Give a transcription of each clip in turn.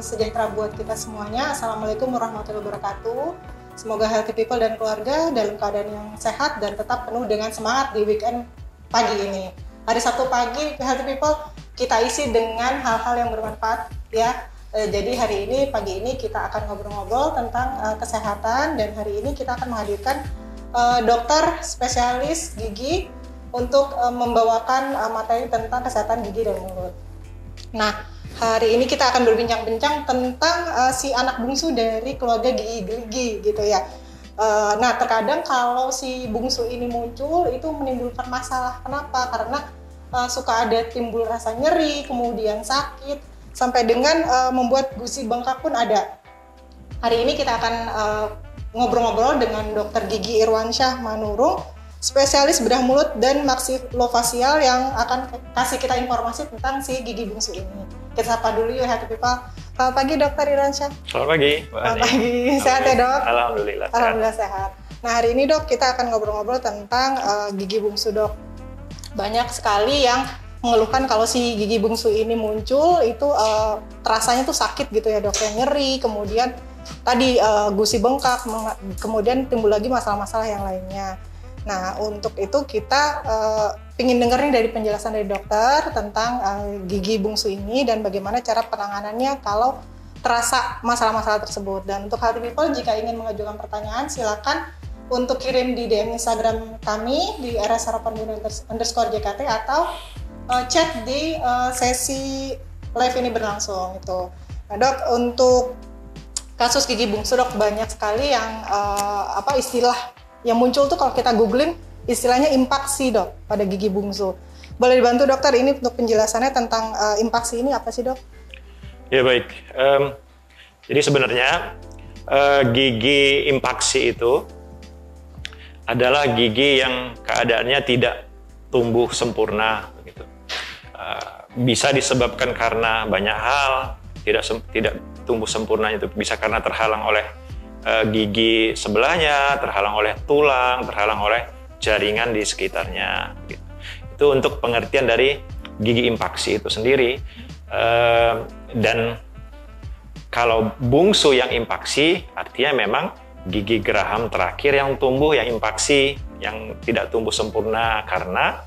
sejahtera buat kita semuanya. Assalamualaikum warahmatullahi wabarakatuh. Semoga healthy people dan keluarga dalam keadaan yang sehat dan tetap penuh dengan semangat di weekend pagi ini. Hari Sabtu pagi, healthy people, kita isi dengan hal-hal yang bermanfaat ya. Jadi hari ini, pagi ini kita akan ngobrol-ngobrol tentang kesehatan, dan hari ini kita akan menghadirkan dokter spesialis gigi untuk membawakan materi tentang kesehatan gigi dan mulut. Nah, hari ini kita akan berbincang-bincang tentang si anak bungsu dari keluarga gigi gitu ya. Nah, terkadang kalau si bungsu ini muncul itu menimbulkan masalah. Kenapa? Karena suka ada timbul rasa nyeri, kemudian sakit, sampai dengan membuat gusi bengkak pun ada. Hari ini kita akan ngobrol-ngobrol dengan Dr. Gigi Irwansyah Manurung, spesialis bedah mulut dan maksilofacial yang akan kasih kita informasi tentang si gigi bungsu ini. Kita sapa dulu yuk happy people. Selamat pagi Dr. Irwansyah. Selamat pagi. Selamat pagi. Sehat ya dok? Alhamdulillah. Alhamdulillah sehat. Nah hari ini dok kita akan ngobrol-ngobrol tentang gigi bungsu dok. Banyak sekali yang mengeluhkan kalau si gigi bungsu ini muncul itu terasanya tuh sakit gitu ya dok, yang nyeri, kemudian tadi gusi bengkak, kemudian timbul lagi masalah-masalah yang lainnya. Nah, untuk itu kita ingin dengar nih dari penjelasan dari dokter tentang gigi bungsu ini dan bagaimana cara penanganannya kalau terasa masalah-masalah tersebut. Dan untuk healthy people, jika ingin mengajukan pertanyaan, silakan untuk kirim di DM Instagram kami di @sarapandunia_JKT atau chat di sesi live ini berlangsung itu. Nah, dok, untuk kasus gigi bungsu dok, banyak sekali yang istilah yang muncul tuh kalau kita googling istilahnya impaksi dok pada gigi bungsu. Boleh dibantu dokter ini untuk penjelasannya tentang impaksi ini apa sih dok? Ya baik. Jadi sebenarnya gigi impaksi itu adalah gigi yang keadaannya tidak tumbuh sempurna, begitu. Bisa disebabkan karena banyak hal. Tidak tumbuh sempurna itu bisa karena terhalang oleh gigi sebelahnya, terhalang oleh tulang, terhalang oleh jaringan di sekitarnya. Gitu. Itu untuk pengertian dari gigi impaksi itu sendiri. Dan kalau bungsu yang impaksi, artinya memang gigi geraham terakhir yang tumbuh, yang impaksi, yang tidak tumbuh sempurna. Karena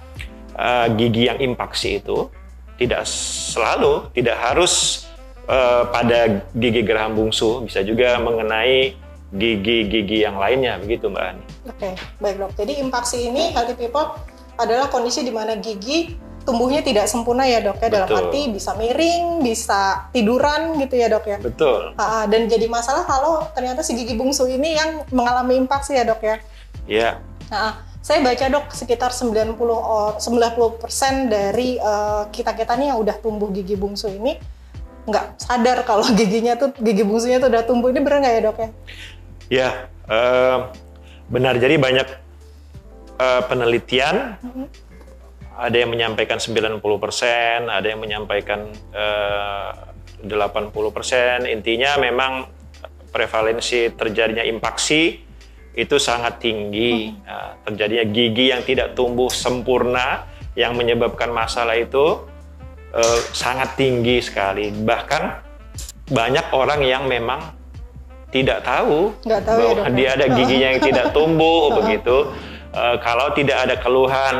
gigi yang impaksi itu tidak harus pada gigi geraham bungsu, bisa juga mengenai gigi-gigi yang lainnya, begitu Mbak Ani. Oke, baik dok. Jadi impaksi ini, healthy people, adalah kondisi di mana gigi tumbuhnya tidak sempurna ya dok ya. Dalam arti bisa miring, bisa tiduran gitu ya dok ya. Betul. Dan jadi masalah kalau ternyata si gigi bungsu ini yang mengalami impaksi ya dok ya. Iya. Saya baca dok sekitar 90% dari kita-kita nih yang udah tumbuh gigi bungsu ini nggak sadar kalau gigi bungsunya tuh udah tumbuh. Ini benar nggak ya dok ya? Ya, benar. Jadi banyak penelitian, ada yang menyampaikan 90%, ada yang menyampaikan 80%. Intinya memang prevalensi terjadinya impaksi itu sangat tinggi. Terjadinya gigi yang tidak tumbuh sempurna yang menyebabkan masalah itu sangat tinggi sekali. Bahkan banyak orang yang memang tidak tahu bahwa dia ada giginya yang tidak tumbuh begitu. Kalau tidak ada keluhan,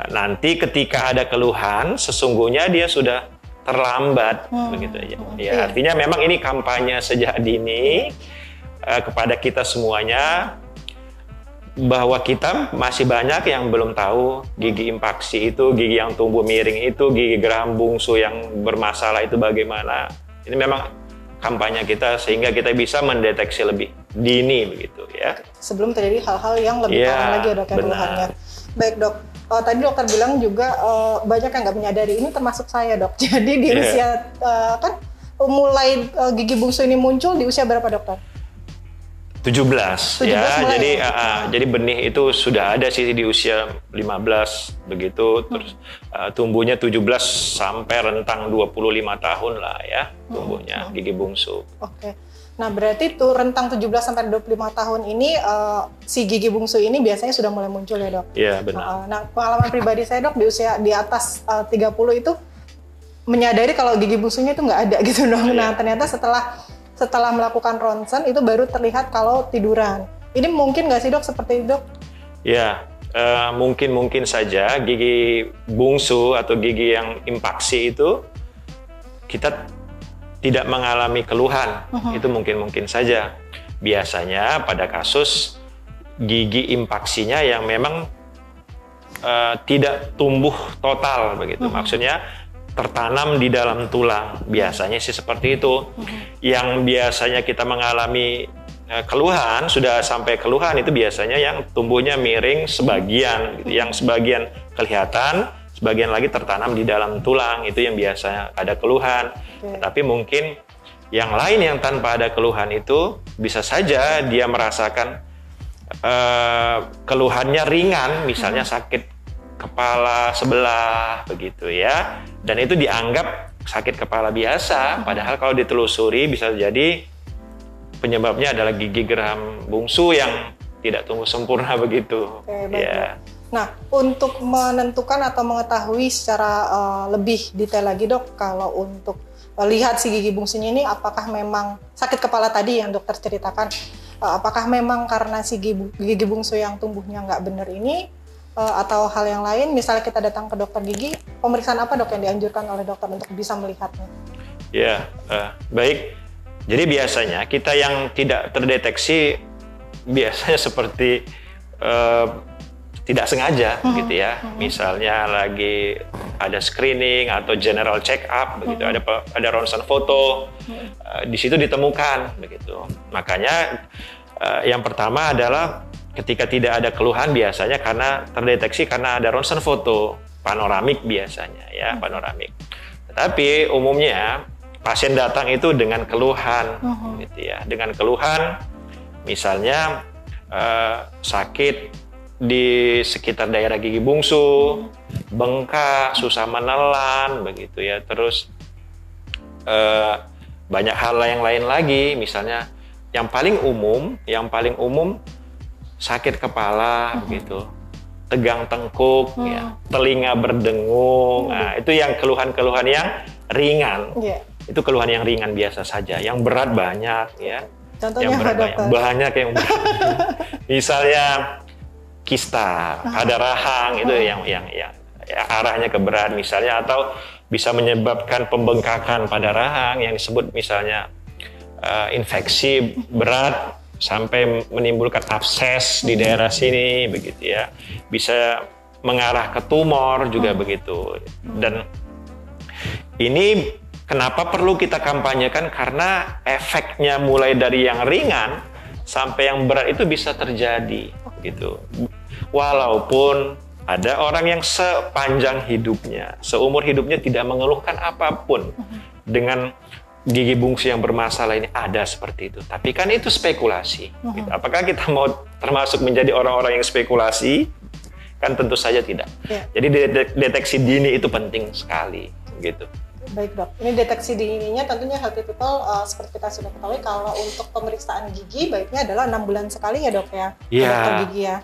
nanti ketika ada keluhan, sesungguhnya dia sudah terlambat begitu aja. Ya, artinya memang ini kampanye sejak dini kepada kita semuanya, bahwa kita masih banyak yang belum tahu gigi impaksi itu, gigi yang tumbuh miring itu, gigi geraham bungsu yang bermasalah itu bagaimana. Ini memang kampanye kita sehingga kita bisa mendeteksi lebih dini begitu ya. Sebelum terjadi hal-hal yang lebih parah lagi ya dok ya keluhannya. Baik dok, tadi dokter bilang juga banyak yang nggak menyadari, ini termasuk saya dok. Jadi di usia kan mulai gigi bungsu ini muncul di usia berapa dokter? 17 ya, jadi benih itu sudah ada sih di usia 15 begitu, terus tumbuhnya 17 sampai rentang 25 tahun lah ya tumbuhnya gigi bungsu. Oke. Nah berarti tuh rentang 17 sampai 25 tahun ini si gigi bungsu ini biasanya sudah mulai muncul ya dok? Iya benar. Nah pengalaman pribadi saya dok di usia di atas 30 itu menyadari kalau gigi bungsunya itu nggak ada gitu dong. Nah ternyata setelah melakukan ronsen itu baru terlihat kalau tiduran. Ini mungkin nggak sih dok seperti itu dok? Ya, mungkin saja gigi bungsu atau gigi yang impaksi itu kita tidak mengalami keluhan. Itu mungkin saja. Biasanya pada kasus gigi impaksinya yang memang tidak tumbuh total begitu. Maksudnya tertanam di dalam tulang. Biasanya sih seperti itu. Yang biasanya kita mengalami keluhan, sudah sampai keluhan itu biasanya yang tumbuhnya miring sebagian, gitu. Yang sebagian kelihatan, sebagian lagi tertanam di dalam tulang, itu yang biasa ada keluhan. Tapi mungkin yang lain yang tanpa ada keluhan itu bisa saja dia merasakan keluhannya ringan, misalnya sakit kepala sebelah begitu ya, dan itu dianggap sakit kepala biasa, padahal kalau ditelusuri bisa jadi penyebabnya adalah gigi geram bungsu yang tidak tumbuh sempurna begitu. Ya. Nah, untuk menentukan atau mengetahui secara lebih detail lagi dok, kalau untuk lihat si gigi bungsunya ini apakah memang sakit kepala tadi yang dokter ceritakan, apakah memang karena si gigi bungsu yang tumbuhnya nggak benar ini, atau hal yang lain, misalnya kita datang ke dokter gigi, pemeriksaan apa dok yang dianjurkan oleh dokter untuk bisa melihatnya? Ya, baik. Jadi biasanya kita yang tidak terdeteksi biasanya seperti tidak sengaja gitu ya. Misalnya lagi ada screening atau general check up begitu, ada ronsen foto, di situ ditemukan begitu. Makanya yang pertama adalah ketika tidak ada keluhan biasanya karena terdeteksi karena ada ronsen foto panoramik biasanya ya, panoramik. Tetapi umumnya pasien datang itu dengan keluhan gitu ya, dengan keluhan misalnya sakit di sekitar daerah gigi bungsu, bengkak, susah menelan begitu ya, terus banyak hal yang lain lagi, misalnya yang paling umum sakit kepala begitu, tegang tengkuk, ya, telinga berdengung. Nah, itu yang keluhan-keluhan yang ringan. Itu keluhan yang ringan biasa saja. Yang berat banyak ya. Contohnya yang berat banyak yang berat. Misalnya kista pada rahang itu yang arahnya ke berat misalnya, atau bisa menyebabkan pembengkakan pada rahang yang disebut misalnya infeksi berat sampai menimbulkan abses di daerah sini begitu ya, bisa mengarah ke tumor juga begitu. Dan ini kenapa perlu kita kampanyekan, karena efeknya mulai dari yang ringan sampai yang berat itu bisa terjadi gitu. Walaupun ada orang yang sepanjang hidupnya, seumur hidupnya tidak mengeluhkan apapun dengan gigi bungsu yang bermasalah ini, ada seperti itu. Tapi kan itu spekulasi. Gitu. Apakah kita mau termasuk menjadi orang-orang yang spekulasi? Kan tentu saja tidak. Jadi deteksi dini itu penting sekali. Gitu. Baik dok, ini deteksi dininya tentunya Healthy People seperti kita sudah ketahui kalau untuk pemeriksaan gigi baiknya adalah 6 bulan sekali ya dok ya? Dokter gigi ya?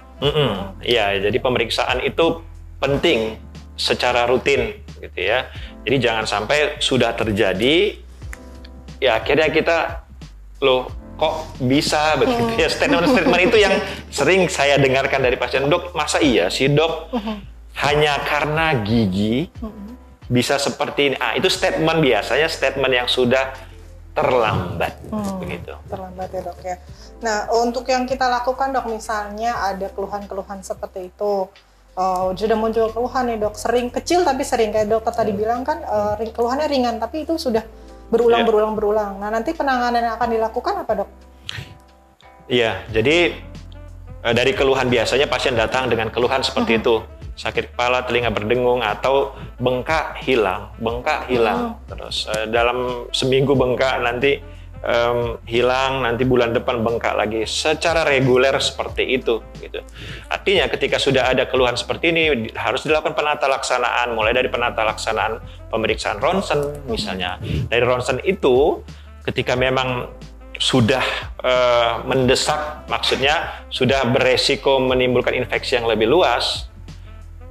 Iya, jadi pemeriksaan itu penting secara rutin gitu ya. Jadi jangan sampai sudah terjadi ya akhirnya kita loh kok bisa begitu ya, statement itu yang sering saya dengarkan dari pasien, dok masa iya sih dok hanya karena gigi bisa seperti ini. Itu statement biasanya statement yang sudah terlambat begitu. Terlambat ya dok ya. Nah untuk yang kita lakukan dok, misalnya ada keluhan-keluhan seperti itu, sudah muncul keluhan nih dok, sering kecil tapi sering, kayak dokter tadi bilang kan keluhannya ringan tapi itu sudah berulang. Nah, nanti penanganan yang akan dilakukan apa, dok? Iya, jadi dari keluhan biasanya pasien datang dengan keluhan seperti itu. Sakit kepala, telinga berdengung, atau bengkak hilang. Terus dalam seminggu bengkak, nanti hilang, nanti bulan depan bengkak lagi. Secara reguler seperti itu. Gitu. Artinya ketika sudah ada keluhan seperti ini, harus dilakukan penata laksanaan. Mulai dari penata laksanaan pemeriksaan ronsen misalnya. Dari ronsen itu, ketika memang sudah mendesak, maksudnya sudah beresiko menimbulkan infeksi yang lebih luas,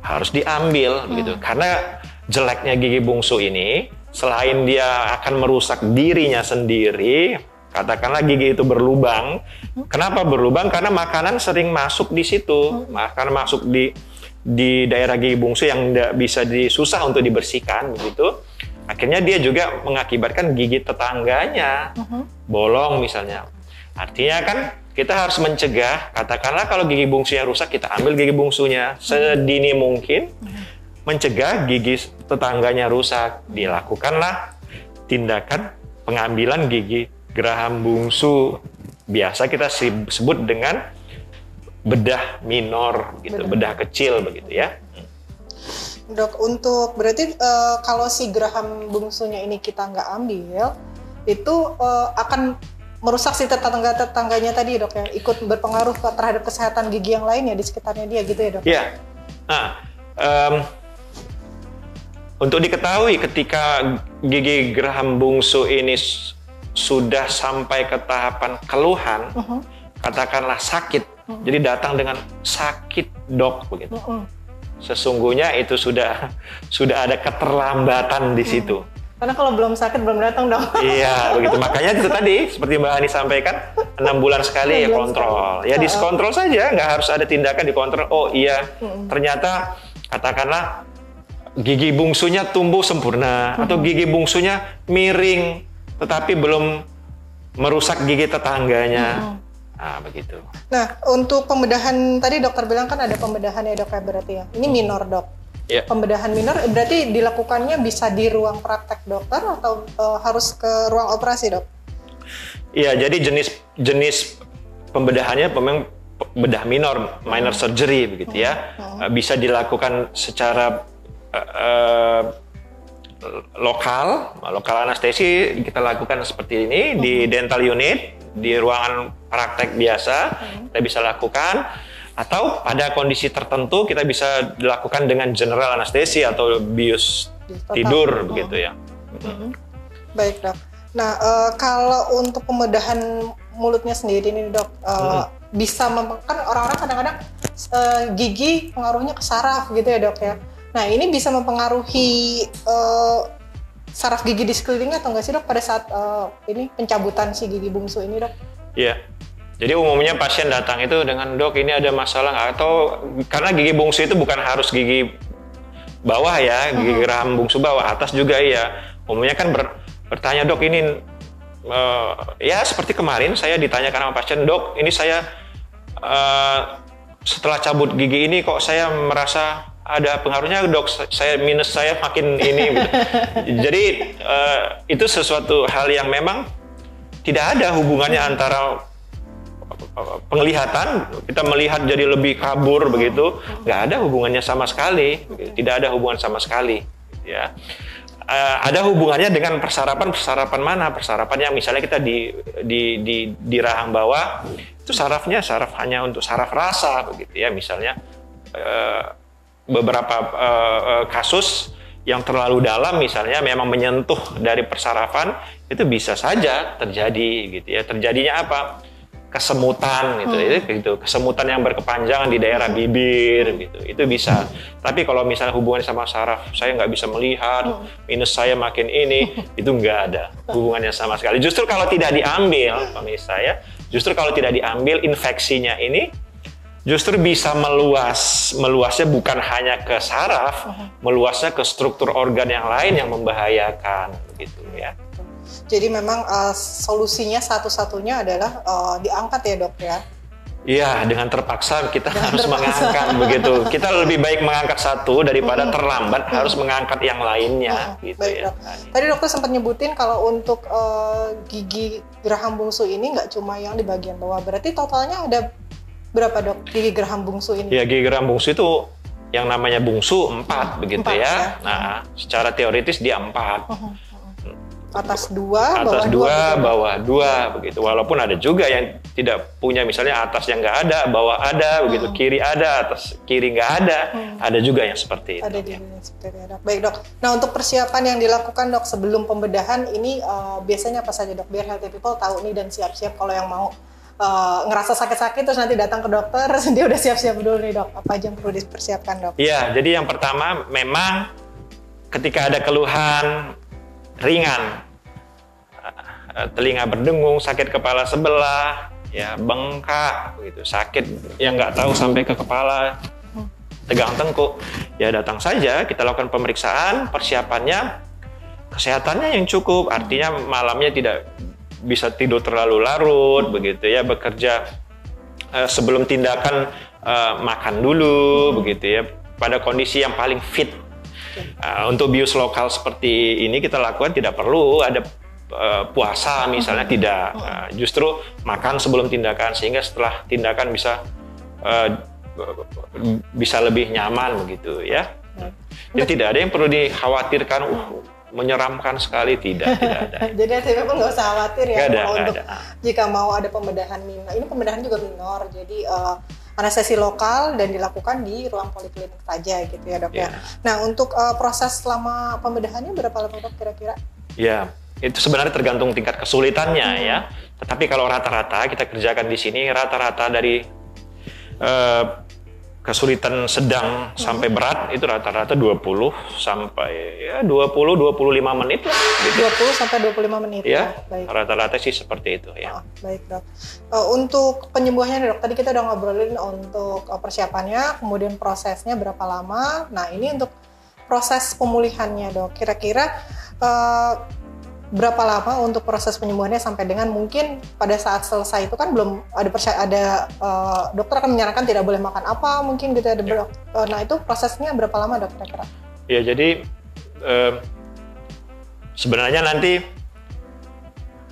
harus diambil begitu. Karena jeleknya gigi bungsu ini selain dia akan merusak dirinya sendiri, katakanlah gigi itu berlubang. Kenapa berlubang? Karena makanan sering masuk di situ, makanan masuk di daerah gigi bungsu yang tidak bisa susah untuk dibersihkan begitu. Akhirnya dia juga mengakibatkan gigi tetangganya bolong misalnya. Artinya kan kita harus mencegah, katakanlah kalau gigi bungsunya rusak, kita ambil gigi bungsunya sedini mungkin, mencegah gigi tetangganya rusak. Dilakukanlah tindakan pengambilan gigi geraham bungsu, biasa kita sebut dengan bedah minor gitu, bedah kecil begitu ya. Dok, untuk berarti kalau si geraham bungsunya ini kita nggak ambil, itu akan merusak si tetangganya tadi dok ya, ikut berpengaruh terhadap kesehatan gigi yang lainnya di sekitarnya dia gitu ya dok? Iya. Nah, untuk diketahui ketika gigi geraham bungsu ini sudah sampai ke tahapan keluhan, katakanlah sakit, jadi datang dengan sakit dok begitu. Sesungguhnya itu sudah ada keterlambatan di situ. Karena kalau belum sakit belum datang dong. Iya, begitu. Makanya itu tadi seperti Mbak Hani sampaikan, 6 bulan sekali ya kontrol. Ya diskontrol saja, nggak harus ada tindakan dikontrol. Oh iya, ternyata katakanlah gigi bungsunya tumbuh sempurna atau gigi bungsunya miring, tetapi belum merusak gigi tetangganya. Nah, begitu. Nah, untuk pembedahan tadi dokter bilang kan ada pembedahan ya dok ya berarti ya. Ini minor dok. Ya. Pembedahan minor berarti dilakukannya bisa di ruang praktek dokter atau harus ke ruang operasi dok? Iya, jadi jenis pembedahannya memang bedah minor surgery begitu ya. Bisa dilakukan secara lokal anestesi kita lakukan seperti ini di dental unit, di ruangan praktek biasa kita bisa lakukan. Atau pada kondisi tertentu kita bisa dilakukan dengan general anestesi atau bius tidur begitu ya. Baik dok. Nah kalau untuk pembedahan mulutnya sendiri nih dok, bisa kan orang-orang kadang-kadang gigi pengaruhnya ke saraf gitu ya dok ya. Nah ini bisa mempengaruhi saraf gigi di sekelilingnya atau nggak sih dok pada saat ini pencabutan si gigi bungsu ini dok? Iya. Jadi umumnya pasien datang itu dengan dok ini ada masalah atau karena gigi bungsu itu bukan harus gigi bawah ya, gigi geraham bungsu bawah, atas juga iya. Umumnya kan bertanya dok ini ya seperti kemarin saya ditanyakan sama pasien, dok ini saya setelah cabut gigi ini kok saya merasa ada pengaruhnya dok, saya minus saya makin ini. Jadi itu sesuatu hal yang memang tidak ada hubungannya antara penglihatan, kita melihat jadi lebih kabur begitu, nggak ada hubungannya sama sekali, tidak ada hubungan sama sekali, ya. Ada hubungannya dengan persarapan mana? Persarapan yang misalnya kita di rahang bawah itu saraf hanya untuk saraf rasa begitu ya, misalnya beberapa kasus yang terlalu dalam misalnya memang menyentuh dari persarafan itu bisa saja terjadi gitu ya. Terjadinya apa? Kesemutan gitu, kesemutan yang berkepanjangan di daerah bibir gitu, itu bisa. Tapi kalau misalnya hubungannya sama saraf, saya nggak bisa melihat, minus saya makin ini, itu nggak ada hubungannya sama sekali. Justru kalau tidak diambil, pemirsa ya, justru kalau tidak diambil infeksinya ini, justru bisa meluasnya bukan hanya ke saraf, meluasnya ke struktur organ yang lain yang membahayakan, gitu ya. Jadi memang solusinya satu-satunya adalah diangkat ya dok ya? Iya, dengan terpaksa kita harus mengangkat begitu. Kita lebih baik mengangkat satu daripada terlambat harus mengangkat yang lainnya. Gitu baik, ya. Dok. Tadi dokter sempat nyebutin kalau untuk gigi geraham bungsu ini nggak cuma yang di bagian bawah, berarti totalnya ada berapa dok gigi geraham bungsu ini? Ya, gigi geraham bungsu itu yang namanya bungsu 4 begitu 4, ya. Nah, secara teoritis dia 4. Atas 2, bawah 2 begitu. Walaupun ada juga yang tidak punya, misalnya atas yang nggak ada, bawah ada begitu, kiri ada, atas kiri nggak ada. Ada juga yang seperti itu. Ada juga yang seperti itu, dok. Baik dok. Nah untuk persiapan yang dilakukan dok sebelum pembedahan ini biasanya apa saja dok? Biar healthy people tahu nih dan siap-siap kalau yang mau ngerasa sakit-sakit terus nanti datang ke dokter, dia udah siap-siap dulu nih dok. Apa aja yang perlu dipersiapkan dok? Iya, jadi yang pertama memang ketika ada keluhan ringan, telinga berdengung, sakit kepala sebelah, ya bengkak, begitu, sakit yang nggak tahu sampai ke kepala, tegang tengkuk, ya datang saja, kita lakukan pemeriksaan, persiapannya, kesehatannya yang cukup, artinya malamnya tidak bisa tidur terlalu larut, begitu ya, bekerja sebelum tindakan makan dulu, begitu ya, pada kondisi yang paling fit. Untuk bius lokal seperti ini kita lakukan tidak perlu ada puasa misalnya, tidak, justru makan sebelum tindakan sehingga setelah tindakan bisa lebih nyaman begitu ya. Jadi tidak ada yang perlu dikhawatirkan, menyeramkan sekali, tidak ada. Jadi memang nggak usah khawatir ya untuk jika mau ada pembedahan minor. Ini pembedahan juga minor, jadi anestesi lokal dan dilakukan di ruang poliklinik saja gitu ya dok ya. Nah untuk proses selama pembedahannya berapa lama dok kira-kira? Ya, itu sebenarnya tergantung tingkat kesulitannya ya. Tetapi kalau rata-rata kita kerjakan di sini rata-rata dari kesulitan sedang sampai berat itu rata-rata 20 sampai ya 20-25 menit lah. Gitu. 20 sampai 25 menit ya. Baik. Rata-rata sih seperti itu ya. Baik dok. Untuk penyembuhannya dok, tadi kita udah ngobrolin untuk persiapannya, kemudian prosesnya berapa lama. Nah ini untuk proses pemulihannya dok, kira-kira berapa lama untuk proses penyembuhannya sampai dengan mungkin pada saat selesai itu kan belum ada dokter akan menyarankan tidak boleh makan apa mungkin gitu ada nah itu prosesnya berapa lama dok kira-kira? Ya jadi sebenarnya nanti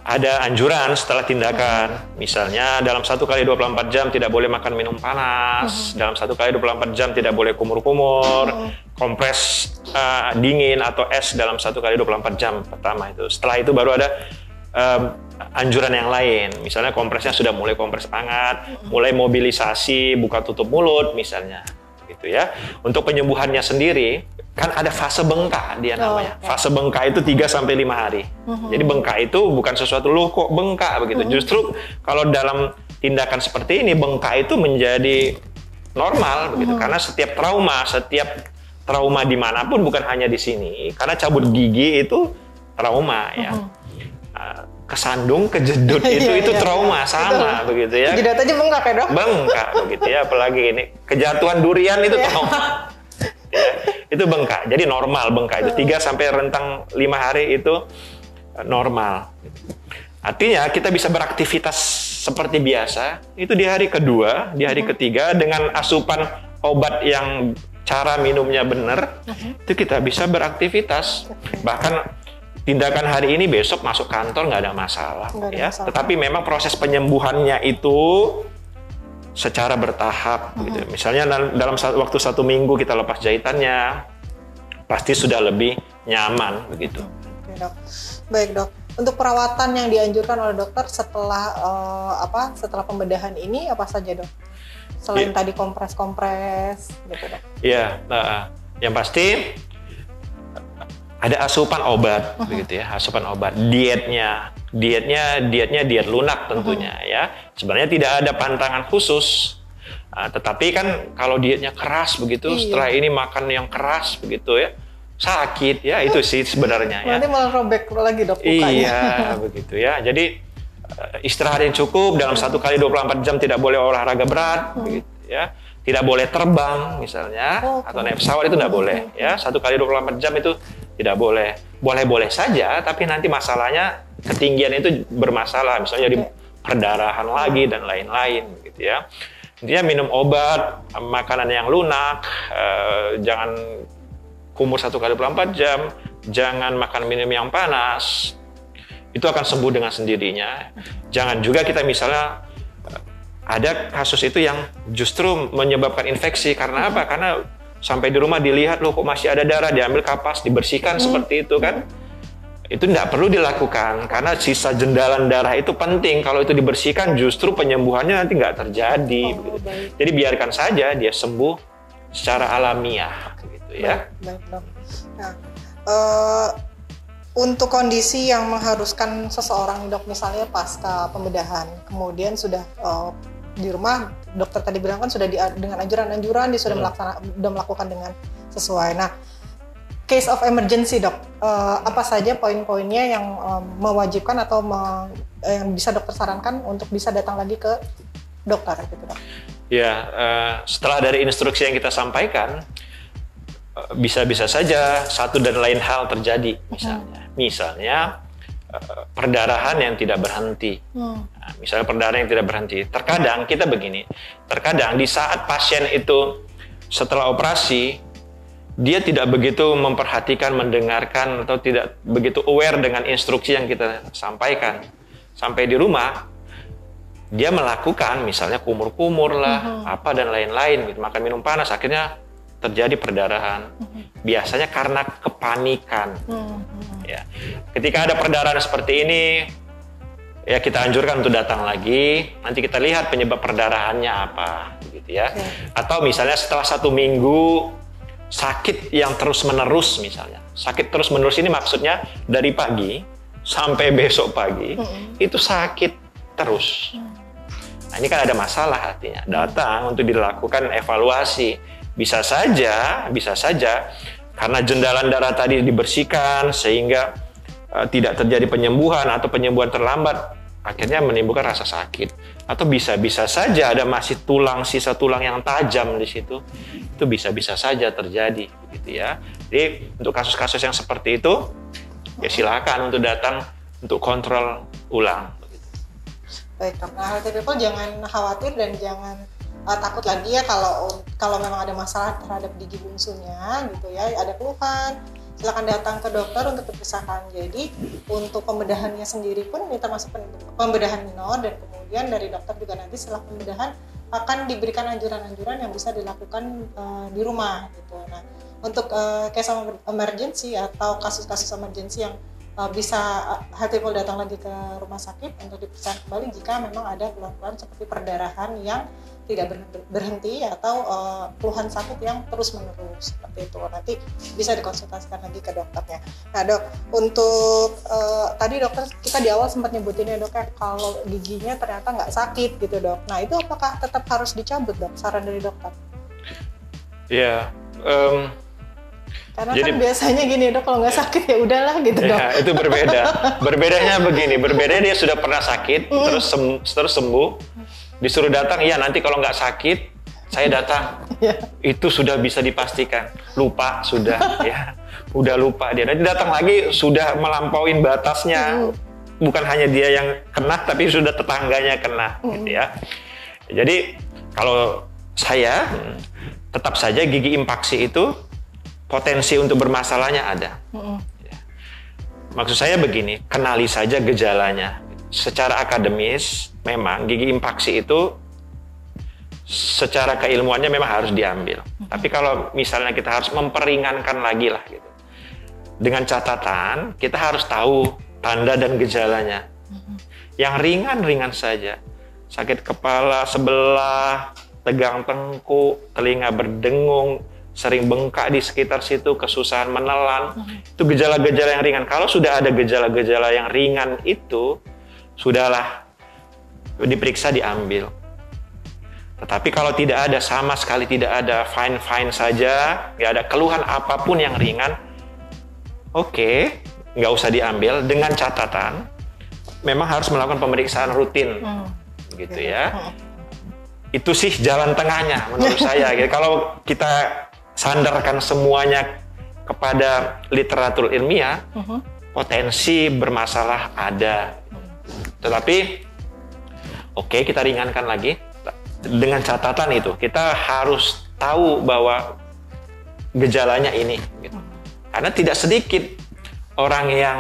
ada anjuran setelah tindakan, misalnya dalam 1 kali 24 jam tidak boleh makan minum panas, dalam 1 kali 24 jam tidak boleh kumur-kumur, kompres dingin atau es dalam 1 kali 24 jam pertama itu. Setelah itu baru ada anjuran yang lain, misalnya kompresnya sudah mulai kompres hangat, mulai mobilisasi, buka tutup mulut misalnya, gitu ya. Untuk penyembuhannya sendiri kan ada fase bengkak dia namanya. Fase bengkak itu 3-5 hari. Jadi bengkak itu bukan sesuatu loh kok bengkak begitu. Justru kalau dalam tindakan seperti ini bengkak itu menjadi normal begitu. Karena setiap trauma dimanapun bukan hanya di sini. Karena cabut gigi itu trauma ya. Kesandung, kejedut itu trauma sama begitu ya. Jidat aja bengkak ya dok? Bengkak begitu ya. Apalagi ini kejatuhan durian itu trauma. Ya, itu bengkak. Jadi normal bengkak itu 3 sampai rentang 5 hari itu normal. Artinya kita bisa beraktivitas seperti biasa itu di hari kedua, di hari ketiga dengan asupan obat yang cara minumnya benar, itu kita bisa beraktivitas. Bahkan tindakan hari ini besok masuk kantor nggak ada masalah ya. Tetapi memang proses penyembuhannya itu secara bertahap gitu. Misalnya dalam waktu 1 minggu kita lepas jahitannya, pasti sudah lebih nyaman begitu. Oke, dok. Baik dok. Untuk perawatan yang dianjurkan oleh dokter setelah setelah pembedahan ini apa saja dok? Selain tadi kompres gitu dok. Iya, yang pasti ada asupan obat begitu ya, asupan obat. Dietnya diet lunak tentunya ya. Sebenarnya tidak ada pantangan khusus. Tetapi kan kalau dietnya keras begitu, setelah ini makan yang keras begitu ya, sakit ya, itu sih sebenarnya ya. Nanti malah robek lagi dok mukanya. Iya, begitu ya. Jadi istirahat yang cukup dalam 1 kali 24 jam, tidak boleh olahraga berat begitu ya. Tidak boleh terbang misalnya atau naik pesawat itu tidak boleh ya. 1 kali 24 jam itu tidak boleh. Boleh-boleh saja, tapi nanti masalahnya ketinggian itu bermasalah, misalnya jadi perdarahan lagi dan lain-lain gitu ya. Intinya minum obat, makanan yang lunak, jangan kumur 1 kali 24 jam, jangan makan minum yang panas, itu akan sembuh dengan sendirinya. Jangan juga kita misalnya ada kasus itu yang justru menyebabkan infeksi, karena apa? Karena sampai di rumah dilihat loh kok masih ada darah, diambil kapas, dibersihkan seperti itu kan. Itu tidak perlu dilakukan, karena sisa jendalan darah itu penting. Kalau itu dibersihkan justru penyembuhannya nanti nggak terjadi. Jadi biarkan saja dia sembuh secara alamiah gitu ya. Baik, dok. Nah, untuk kondisi yang mengharuskan seseorang dok, misalnya pasca pembedahan, kemudian sudah di rumah, dokter tadi bilang kan sudah dengan anjuran-anjuran dia sudah melakukan dengan sesuai. Nah, case of emergency dok, apa saja poin-poinnya yang mewajibkan atau yang bisa dokter sarankan untuk bisa datang lagi ke dokter gitu dok? Ya, setelah dari instruksi yang kita sampaikan, bisa-bisa saja satu dan lain hal terjadi misalnya perdarahan yang tidak berhenti. Nah, misalnya perdarahan yang tidak berhenti. Terkadang kita begini, terkadang di saat pasien itu setelah operasi dia tidak begitu memperhatikan, mendengarkan, atau tidak begitu aware dengan instruksi yang kita sampaikan. Sampai di rumah, dia melakukan misalnya kumur-kumur lah, apa dan lain-lain, gitu, makan minum panas, akhirnya terjadi perdarahan. Biasanya karena kepanikan. Ya. Ketika ada perdarahan seperti ini, ya kita anjurkan untuk datang lagi. Nanti kita lihat penyebab perdarahannya apa, gitu ya. Atau misalnya setelah 1 minggu sakit yang terus-menerus, misalnya sakit terus-menerus ini maksudnya dari pagi sampai besok pagi itu sakit terus. Nah, ini kan ada masalah, artinya datang untuk dilakukan evaluasi. Bisa saja karena jendalan darah tadi dibersihkan sehingga tidak terjadi penyembuhan atau penyembuhan terlambat, akhirnya menimbulkan rasa sakit. Atau bisa saja ada masih sisa tulang yang tajam di situ. Itu bisa saja terjadi, gitu ya. Jadi untuk kasus-kasus yang seperti itu, ya silakan untuk datang untuk kontrol ulang. Baik dok, nah healthy people jangan khawatir dan jangan takut lagi ya kalau memang ada masalah terhadap gigi bungsunya, gitu ya, ada keluhan. Silakan datang ke dokter untuk diperiksakan. Jadi untuk pembedahannya sendiri pun ini termasuk pembedahan minor, dan kemudian dari dokter juga nanti setelah pembedahan akan diberikan anjuran-anjuran yang bisa dilakukan di rumah gitu. Nah, untuk case emergency atau kasus-kasus emergency yang bisa healthy people datang lagi ke rumah sakit untuk diperiksa kembali jika memang ada keluhan-keluhan seperti perdarahan yang tidak berhenti atau keluhan sakit yang terus-menerus seperti itu. Nanti bisa dikonsultasikan lagi ke dokternya. Nah dok, untuk tadi dokter kita di awal sempat nyebutin ya dok ya, kalau giginya ternyata nggak sakit gitu dok. Nah itu apakah tetap harus dicabut dok, saran dari dokter? Ya. Karena jadi, kan biasanya gini dok, kalau nggak sakit ya udahlah gitu dok. Ya, itu berbeda. Berbedanya begini, dia sudah pernah sakit, terus sembuh, disuruh datang, ya nanti kalau nggak sakit, saya datang. Itu sudah bisa dipastikan. Lupa sudah, ya, udah lupa dia. Nanti datang lagi sudah melampauin batasnya. Bukan hanya dia yang kena, tapi sudah tetangganya kena, gitu ya. Jadi kalau saya tetap saja gigi impaksi itu potensi untuk bermasalahnya ada. Ya. Maksud saya begini, kenali saja gejalanya. Secara akademis, memang gigi impaksi itu secara keilmuannya memang harus diambil. Tapi kalau misalnya kita harus memperingankan lagi lah gitu. Dengan catatan, kita harus tahu tanda dan gejalanya. Yang ringan-ringan saja. Sakit kepala sebelah, tegang tengkuk, telinga berdengung, sering bengkak di sekitar situ, kesusahan menelan, itu gejala-gejala yang ringan. Kalau sudah ada gejala-gejala yang ringan itu, sudahlah diperiksa, diambil. Tetapi kalau tidak ada, sama sekali tidak ada, fine-fine saja, nggak ada keluhan apapun yang ringan, oke, nggak usah diambil, dengan catatan, memang harus melakukan pemeriksaan rutin, gitu ya. Itu sih jalan tengahnya menurut saya. Kalau kita sandarkan semuanya kepada literatur ilmiah, potensi bermasalah ada. Tetapi, oke, kita ringankan lagi. Dengan catatan itu, kita harus tahu bahwa gejalanya ini. Gitu. Karena tidak sedikit orang yang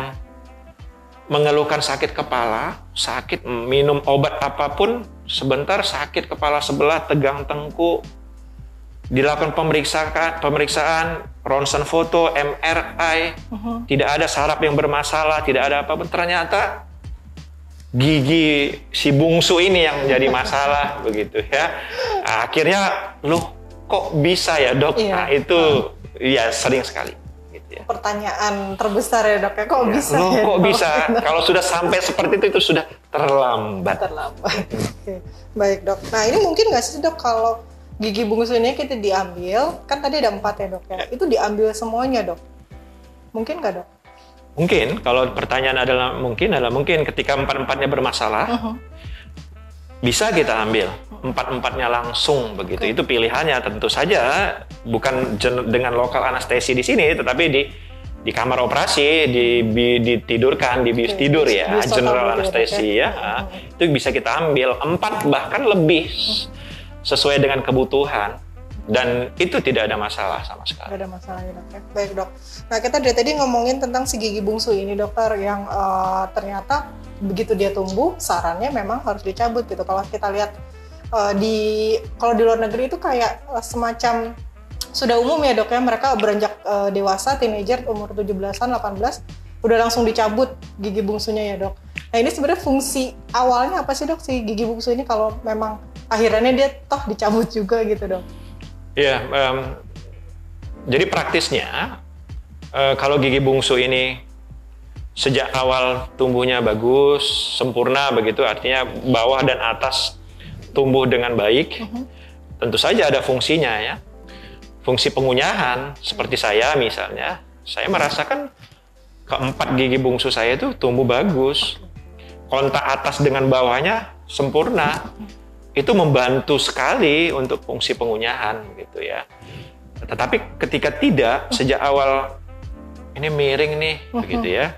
mengeluhkan sakit kepala, sakit, minum obat apapun, sebentar sakit kepala sebelah, tegang tengkuk, dilakukan pemeriksaan, ronsen foto, MRI, tidak ada saraf yang bermasalah, tidak ada apa-apa. Ternyata gigi si bungsu ini yang jadi masalah, begitu ya. Akhirnya, loh kok bisa ya dok? Nah itu ya sering sekali. Gitu ya. Pertanyaan terbesar ya dok ya, kok bisa? Loh ya, kok dok? bisa? Kalau sudah sampai seperti itu sudah terlambat. Oke. Baik dok. Nah ini mungkin nggak sih dok kalau gigi bungsu ini kita diambil, kan tadi ada 4 ya dok ya, itu diambil semuanya dok? Mungkin nggak dok? Mungkin, kalau pertanyaan adalah mungkin ketika empat-empatnya bermasalah, bisa kita ambil empat-empatnya langsung begitu. Itu pilihannya, tentu saja bukan dengan lokal anestesi di sini, tetapi di kamar operasi, ditidurkan, di bius tidur ya, general anestesi ya. Itu bisa kita ambil 4 bahkan lebih sesuai dengan kebutuhan. Dan itu tidak ada masalah sama sekali. Tidak ada masalah ya dok ya. Baik dok. Nah kita dari tadi ngomongin tentang si gigi bungsu ini dokter yang ternyata begitu dia tumbuh sarannya memang harus dicabut gitu. Kalau kita lihat kalau di luar negeri itu kayak semacam sudah umum ya dok ya, mereka beranjak dewasa, teenager umur 17-an, 18 udah langsung dicabut gigi bungsunya ya dok. Nah ini sebenarnya fungsi awalnya apa sih dok si gigi bungsu ini kalau memang akhirnya dia toh dicabut juga gitu dok? Ya, jadi praktisnya kalau gigi bungsu ini sejak awal tumbuhnya bagus, sempurna begitu, artinya bawah dan atas tumbuh dengan baik, tentu saja ada fungsinya ya. Fungsi pengunyahan, seperti saya misalnya, saya merasakan keempat gigi bungsu saya itu tumbuh bagus, kontak atas dengan bawahnya sempurna. Itu membantu sekali untuk fungsi pengunyahan gitu ya. Tetapi ketika tidak, sejak awal ini miring nih begitu ya,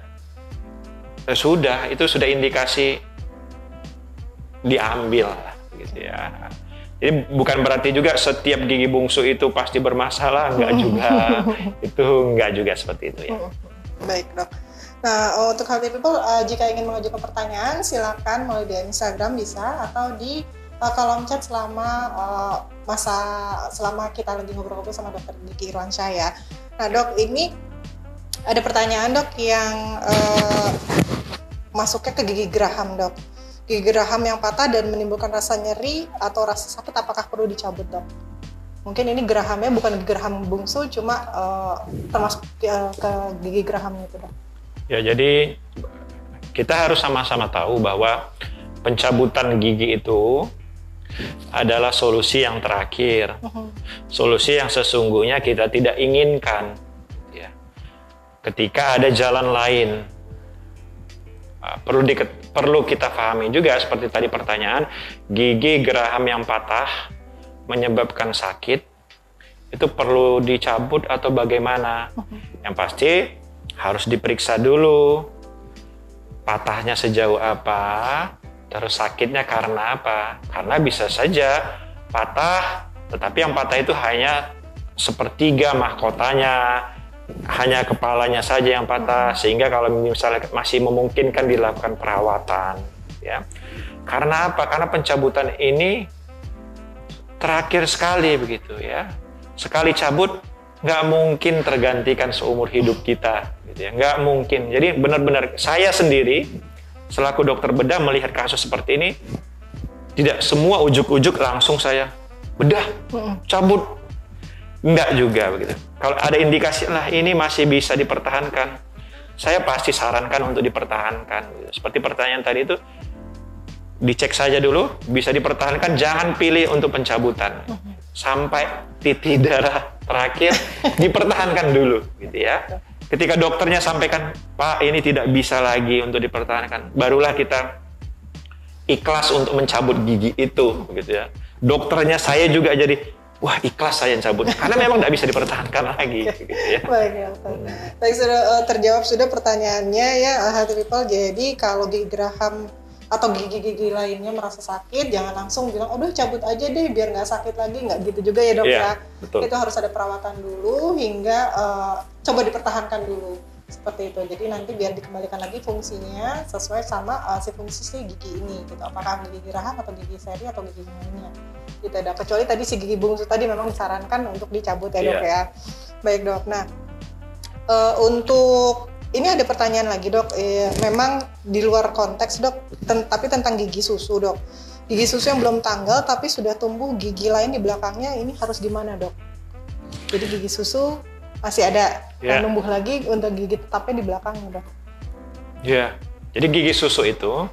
itu sudah indikasi diambil gitu ya. Jadi bukan berarti juga setiap gigi bungsu itu pasti bermasalah, enggak juga. Itu enggak juga seperti itu ya. Baik dok. Nah untuk Healthy People jika ingin mengajukan pertanyaan silakan melalui di Instagram bisa atau di kolom chat selama kita lagi ngobrol-ngobrol sama dokter Gigi Irwansyah ya. Nah dok, ini ada pertanyaan dok yang masuknya ke gigi geraham dok. Gigi geraham yang patah dan menimbulkan rasa nyeri atau rasa sakit, apakah perlu dicabut dok? Mungkin ini gerahamnya bukan geraham bungsu, cuma termasuk ke gigi geraham itu dok. Ya jadi kita harus sama-sama tahu bahwa pencabutan gigi itu adalah solusi yang terakhir, solusi yang sesungguhnya kita tidak inginkan. Ya. Ketika ada jalan lain, perlu kita pahami juga seperti tadi pertanyaan, gigi geraham yang patah menyebabkan sakit, itu perlu dicabut atau bagaimana? Yang pasti harus diperiksa dulu, patahnya sejauh apa. Terus sakitnya karena apa? Karena bisa saja patah, tetapi yang patah itu hanya sepertiga mahkotanya, hanya kepalanya saja yang patah, sehingga kalau misalnya masih memungkinkan dilakukan perawatan, ya. Karena apa? Karena pencabutan ini terakhir sekali begitu ya. Sekali cabut nggak mungkin tergantikan seumur hidup kita, gitu ya. Nggak mungkin. Jadi benar-benar saya sendiri selaku dokter bedah melihat kasus seperti ini, tidak semua ujuk-ujuk langsung saya bedah, cabut. Enggak juga begitu. Kalau ada indikasi lah ini masih bisa dipertahankan, saya pasti sarankan untuk dipertahankan. Seperti pertanyaan tadi itu, dicek saja dulu, bisa dipertahankan, jangan pilih untuk pencabutan. Sampai titik darah terakhir, dipertahankan dulu gitu ya. Ketika dokternya sampaikan, Pak ini tidak bisa lagi untuk dipertahankan, barulah kita ikhlas untuk mencabut gigi itu, gitu ya. Dokternya saya juga jadi, wah ikhlas saya cabut, karena memang tidak bisa dipertahankan lagi. Gitu ya. Baik ya, baik sudah terjawab sudah pertanyaannya ya Healthy People. Jadi kalau gigi geraham atau gigi-gigi lainnya merasa sakit, jangan langsung bilang, udah cabut aja deh biar nggak sakit lagi, nggak gitu juga ya dok ya. Betul. Itu harus ada perawatan dulu hingga coba dipertahankan dulu seperti itu. Jadi nanti biar dikembalikan lagi fungsinya sesuai sama si fungsi si gigi ini gitu. Apakah gigi geraham atau gigi seri atau gigi lainnya. Gitu dok. Kecuali tadi si gigi bungsu tadi memang disarankan untuk dicabut ya dok ya. Baik dok. Nah untuk ini ada pertanyaan lagi dok, memang di luar konteks dok, tapi tentang gigi susu dok. Gigi susu yang belum tanggal tapi sudah tumbuh gigi lain di belakangnya, ini harus gimana dok? Jadi gigi susu masih ada numbuh lagi untuk gigi tetapnya di belakangnya dok. Ya, jadi gigi susu itu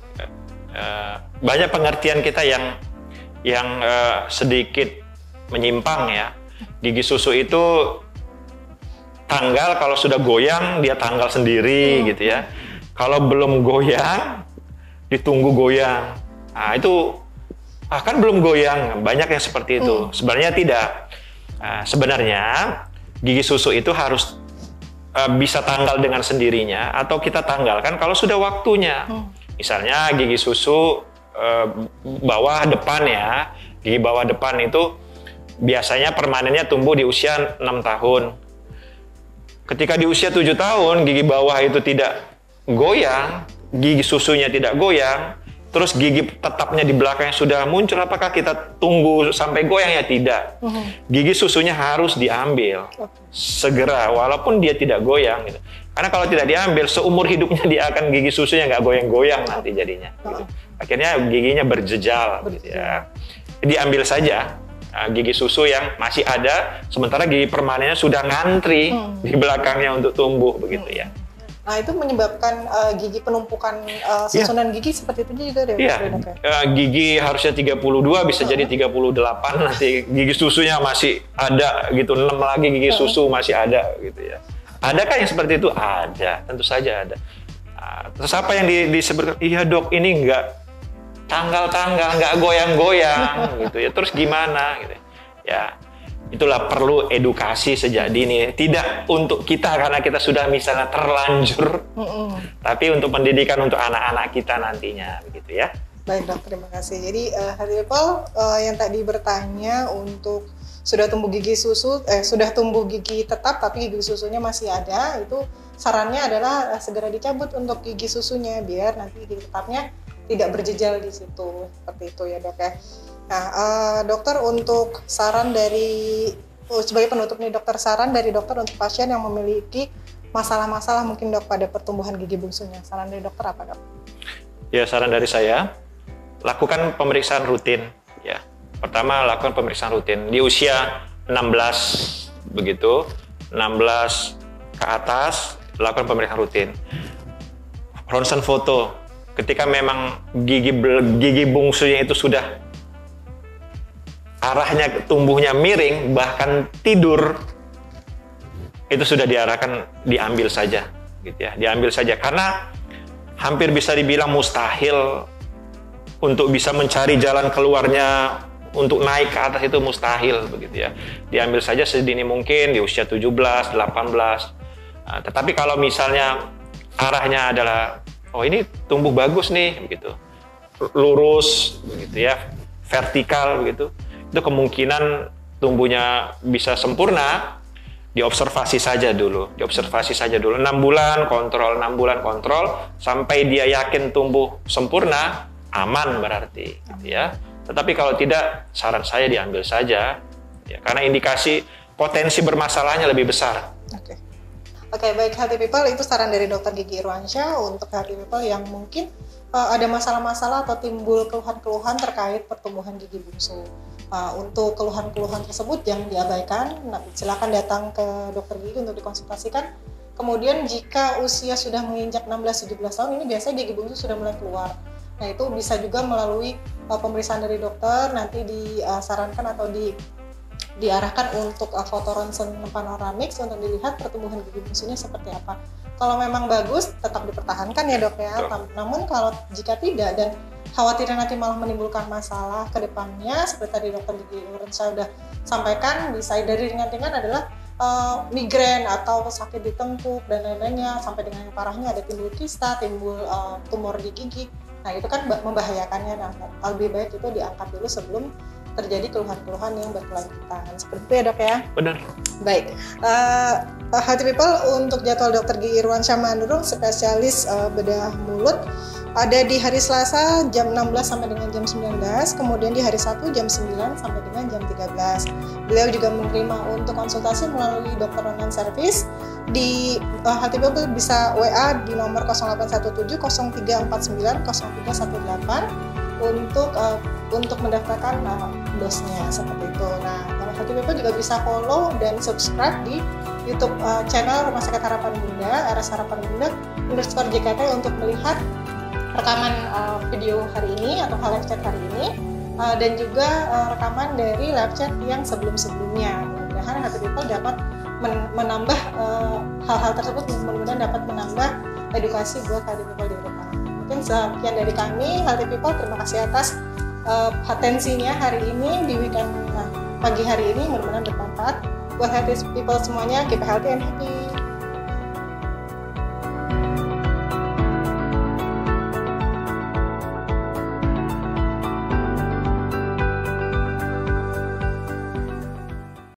banyak pengertian kita yang sedikit menyimpang ya. Gigi susu itu tanggal, kalau sudah goyang dia tanggal sendiri gitu ya. Kalau belum goyang, ditunggu goyang. Nah itu kan belum goyang, banyak yang seperti itu. Sebenarnya tidak. Sebenarnya gigi susu itu harus bisa tanggal dengan sendirinya atau kita tanggalkan kalau sudah waktunya. Misalnya gigi susu bawah depan ya, gigi bawah depan itu biasanya permanennya tumbuh di usia 6 tahun. Ketika di usia 7 tahun, gigi bawah itu tidak goyang, gigi susunya tidak goyang, terus gigi tetapnya di belakang sudah muncul, apakah kita tunggu sampai goyang? Ya tidak. Gigi susunya harus diambil segera, walaupun dia tidak goyang. Gitu. Karena kalau tidak diambil, seumur hidupnya dia akan gigi susunya nggak goyang-goyang nanti jadinya. Gitu. Akhirnya giginya berjejal. Gitu ya. Diambil saja gigi susu yang masih ada, sementara gigi permanennya sudah ngantri di belakangnya untuk tumbuh begitu ya. Nah itu menyebabkan gigi penumpukan susunan gigi seperti itu juga deh. Gigi harusnya 32 bisa jadi 38 nanti gigi susunya masih ada gitu, 6 lagi gigi susu masih ada gitu ya. Adakah yang seperti itu? Ada, tentu saja ada. Terus apa yang disebutkan? Iya dok, ini enggak tanggal-tanggal, nggak goyang-goyang gitu ya. Terus gimana gitu ya. Itulah perlu edukasi sejak dini, tidak untuk kita karena kita sudah misalnya terlanjur, tapi untuk pendidikan untuk anak-anak kita nantinya begitu ya. Baik dok, terima kasih. Jadi Healthy People yang tadi bertanya untuk sudah tumbuh gigi susu, sudah tumbuh gigi tetap tapi gigi susunya masih ada, itu sarannya adalah segera dicabut untuk gigi susunya biar nanti gigi tetapnya tidak berjejal di situ, seperti itu ya dok ya. Nah dokter, untuk saran dari sebagai penutup nih dokter, saran dari dokter untuk pasien yang memiliki masalah-masalah mungkin dok pada pertumbuhan gigi bungsunya, saran dari dokter apa dok? Ya saran dari saya, lakukan pemeriksaan rutin ya. Pertama lakukan pemeriksaan rutin di usia 16 begitu, 16 ke atas lakukan pemeriksaan rutin. Ronsen foto. Ketika memang gigi bungsunya itu sudah arahnya tumbuhnya miring, bahkan tidur, itu sudah diarahkan diambil saja, gitu ya, diambil saja. Karena hampir bisa dibilang mustahil untuk bisa mencari jalan keluarnya untuk naik ke atas itu mustahil, begitu ya. Diambil saja sedini mungkin di usia 17, 18. Tetapi kalau misalnya arahnya adalah oh ini tumbuh bagus nih begitu, lurus begitu ya, vertikal begitu, itu kemungkinan tumbuhnya bisa sempurna. Diobservasi saja dulu 6 bulan kontrol, 6 bulan kontrol sampai dia yakin tumbuh sempurna, aman berarti gitu ya. Tetapi kalau tidak, saran saya diambil saja ya, karena indikasi potensi bermasalahnya lebih besar. Oke, baik Healthy People, itu saran dari Dr. Gigi Irwansyah untuk Healthy People yang mungkin ada masalah-masalah atau timbul keluhan-keluhan terkait pertumbuhan gigi bungsu. Untuk keluhan-keluhan tersebut jangan diabaikan, silakan datang ke dokter gigi untuk dikonsultasikan. Kemudian jika usia sudah menginjak 16-17 tahun, ini biasanya gigi bungsu sudah mulai keluar. Nah itu bisa juga melalui pemeriksaan dari dokter, nanti disarankan atau diarahkan untuk foto ronsen panoramik untuk dilihat pertumbuhan gigi bungsunya seperti apa. Kalau memang bagus, tetap dipertahankan ya dok ya. Namun kalau jika tidak dan khawatirnya nanti malah menimbulkan masalah ke depannya, seperti tadi dokter Gigi Irwansyah sudah sampaikan, bisa dari ringan-ringan adalah migrain atau sakit di tengkuk dan lain-lainnya, sampai dengan yang parahnya ada timbul kista, timbul tumor di gigi. Nah itu kan membahayakannya. Nah, lebih baik itu diangkat dulu sebelum terjadi keluhan-keluhan yang berkelanjutan. Seperti itu ya dok ya? Benar. Baik. Healthy People, untuk jadwal Dr. Gigi Irwansyah Manurung, spesialis bedah mulut, ada di hari Selasa jam 16 sampai dengan jam 19, kemudian di hari Sabtu jam 9 sampai dengan jam 13. Beliau juga menerima untuk konsultasi melalui dokter online service. Di Healthy People bisa WA di nomor 0817 0349 0318 untuk mendaftarkan dosnya, seperti itu. Nah, Healthy People juga bisa follow dan subscribe di YouTube channel Rumah Sakit Harapan Bunda, RS Harapan Bunda _JKT untuk melihat rekaman video hari ini atau live chat hari ini, dan juga rekaman dari live chat yang sebelum-sebelumnya. Mudah-mudahan Healthy People dapat menambah hal-hal tersebut mudah-mudahan dapat menambah edukasi buat healthy people di depan. Mungkin sekian dari kami Healthy People, terima kasih atas atensinya hari ini di weekend pagi hari ini, mudah-mudahan bermanfaat buat healthy people semuanya. Keep healthy and happy.